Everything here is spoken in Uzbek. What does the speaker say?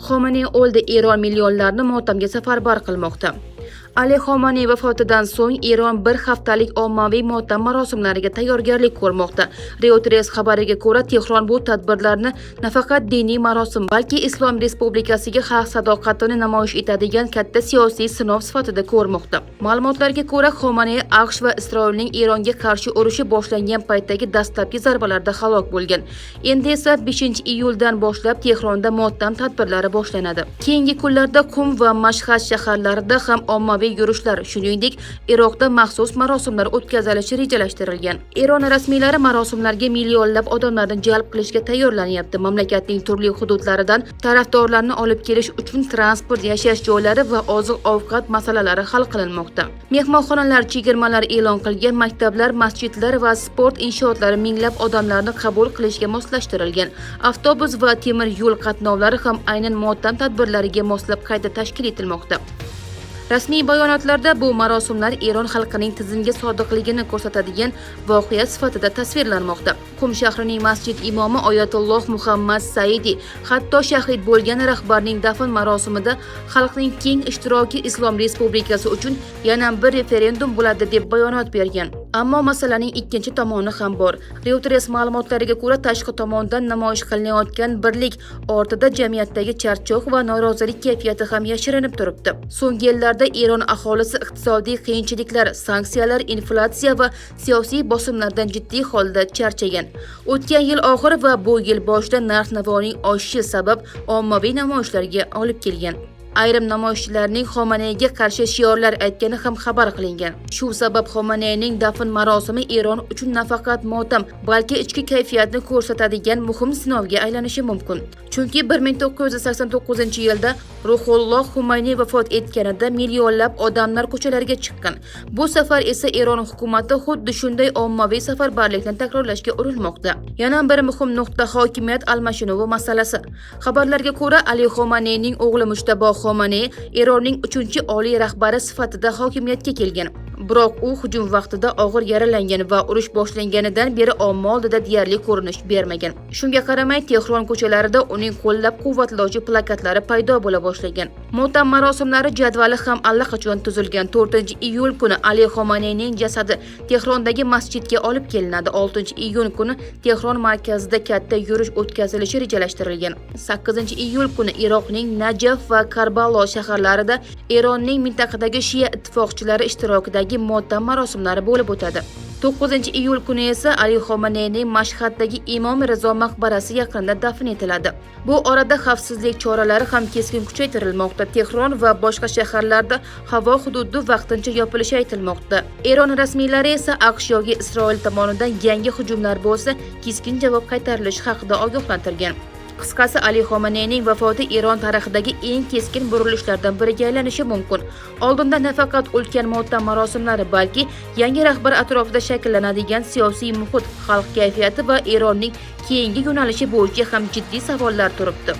Xomaney o'ldi, Eron millionlarni motamga safarbar qilmoqda. Ali Xomaney vafotidan so'ng Eron bir haftalik ommaviy motam marosimlariga tayyorgarlik ko'rmoqda. Reuters xabariga ko'ra, Tehron bu tadbirlarni nafaqat diniy marosim, balki Islom Respublikasiga xalq sadoqatini namoyish etadigan katta siyosiy sinov sifatida ko'rmoqda. Ma'lumotlarga ko'ra, Xomaney AQSh va Isroilning Eronga qarshi urushi boshlangan paytdagi dastlabki zarbalarda halok bo'lgan. Endi esa 5-iyuldan boshlab Tehronda motam tadbirlari boshlanadi. Keyingi kunlarda Qum va Mashhad shaharlarida ham ommaviy yurishlar, shuningdek, Iroqda maxsus marosimlar o'tkazilishi rejalashtirilgan. Eron rasmiylari marosimlarga millionlab odamlarni jalb qilishga tayyorlanyapti. Mamlakatning turli hududlaridan tarafdorlarni olib kelish uchun transport, yashash joylari va oziq-ovqat masalalari hal qilinmoqda. Mehmonxonalar, chegirmalar e'lon qilgan, maktablar, masjidlar va sport inshootlari minglab odamlarni qabul qilishga moslashtirilgan. Avtobus va temir yo'l qatnovlari ham aynan motam tadbirlariga moslab qayta tashkil etilmoqda. Rasmiy bayonotlarda bu marosimlar Eron xalqining tizimga sodiqligini ko'rsatadigan voqea sifatida tasvirlanmoqda. Qum shahrining masjid imomi Oyatulloh Muhammad Saidi hatto shahid bo'lgan rahbarning dafn marosimida xalqning keng ishtiroki Islom Respublikasi uchun yana bir referendum bo'ladi deb bayonot bergan. Ammo masalaning ikkinchi tomoni ham bor. Reuters ma'lumotlariga ko'ra, tashqi tomondan namoyish qilinayotgan birlik ortida jamiyatdagi charchoq va norozilik kayfiyati ham yashirinib turibdi. So'nggi yillarda Eron aholisi iqtisodiy qiyinchiliklar, sanksiyalar, inflyatsiya va siyosiy bosimlardan jiddiy holda charchagan. O'tgan yil oxiri va bu yil boshida narx-navoning oshishi sabab ommaviy namoyishlarga olib kelgan. Ayrim namoyishchilarning Xomaneyga qarshi shiorlar aytgani ham xabar qilingan. Shu sabab Xomaneyning dafn marosimi Eron uchun nafaqat motam, balki ichki kayfiyatni ko'rsatadigan muhim sinovga aylanishi mumkin. Chunki 1989-yilda Ruholloh Xomaney vafot etganida millionlab odamlar ko'chalarga chiqqan. Bu safar esa Eron hukumati xuddi shunday ommaviy safarbarlikni takrorlashga urinmoqda. Yana bir muhim nuqta hokimiyat almashinuvi masalasi. Xabarlarga ko'ra, Ali Xomaneyning o'g'li Mushtabo Xomaney Eronning 3-oliy rahbari sifatida hokimiyatga kelgan. Biroq u hujum vaqtida og'ir yaralangan va urush boshlanganidan beri omma oldida deyarli ko'rinish bermagan. Shunga qaramay, Tehron ko'chalarida uning qo'llab-quvvatlovchi plakatlari paydo bo'la boshlagan. Motam marosimlari jadvali ham allaqachon tuzilgan. 4-iyul kuni Ali Xomaneyning jasadi Tehrondagi masjidga olib kelinadi. 6-iyul kuni Tehron markazida katta yurish o'tkazilishi rejalashtirilgan. 8-iyul kuni Iroqning Najaf va Karbalo shaharlarida Eronning mintaqadagi Shia ittifoqchilari ishtirokidagi motam marosimlari bo'lib o'tadi. 9-iyul kuni esa Ali Xomaneyning Mashhaddagi Imom Rizo maqbarasi yaqinida dafn etiladi. Bu orada xavfsizlik choralari ham keskin kuchaytirilmoqda. Tehron va boshqa shaharlarda havo hududi vaqtincha yopilishi aytilmoqda. Eron rasmiylari esa AQSh yoki Isroil tomonidan yangi hujumlar bo'lsa, keskin javob qaytarilishi haqida ogohlantirgan. Qisqasi, Ali Xomaneyning vafoti Eron tarixidagi eng keskin burilishlardan biriga aylanishi mumkin. Oldinda nafaqat ulkan motam marosimlari, balki yangi rahbar atrofida shakllanadigan siyosiy muhit, xalq kayfiyati va Eronning keyingi yo'nalishi bo'yicha ham jiddiy savollar turibdi.